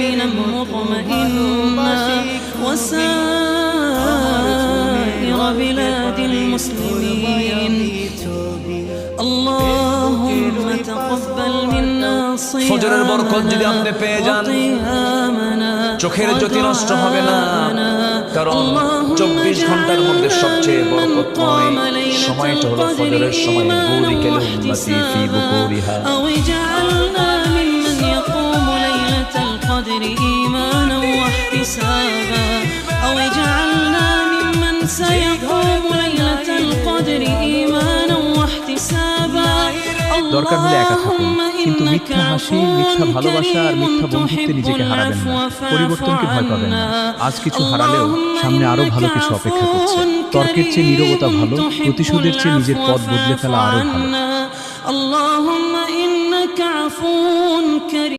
آمنا مطمئنا وسائر بلاد المسلمين اللهم تقبل منا ফজরের বরকত যদি আপনি পেয়ে যান চোখের জ্যোতি নষ্ট হবে না, কারণ 24 ঘন্টার মধ্যে সবচেয়ে বরকতময় সময়টা হলো ফজরের সময়। বুরিকাল উম্মতি ফি বুকুরিহা أو اجعلنا ممن يقوم ليلة القدر إيمانا واحتسابا أو اجعلنا ممن سيقوم ليلة القدر إيمانا واحتسابا দরকার হলে একা থাকুন, কিন্তু মিথ্যা হাসি, মিথ্যা ভালোবাসা আর মিথ্যা বন্ধুত্বে নিজেকে হারাবেন না। পরিবর্তনকে ভয় পাবেন না। আজ কিছু হারালেও সামনে আরো ভালো কিছু অপেক্ষা করছে। তর্কের চেয়ে নীরবতা ভালো, প্রতিশোধের চেয়ে নিজের পথ বদলে ফেলা আরো ভালো।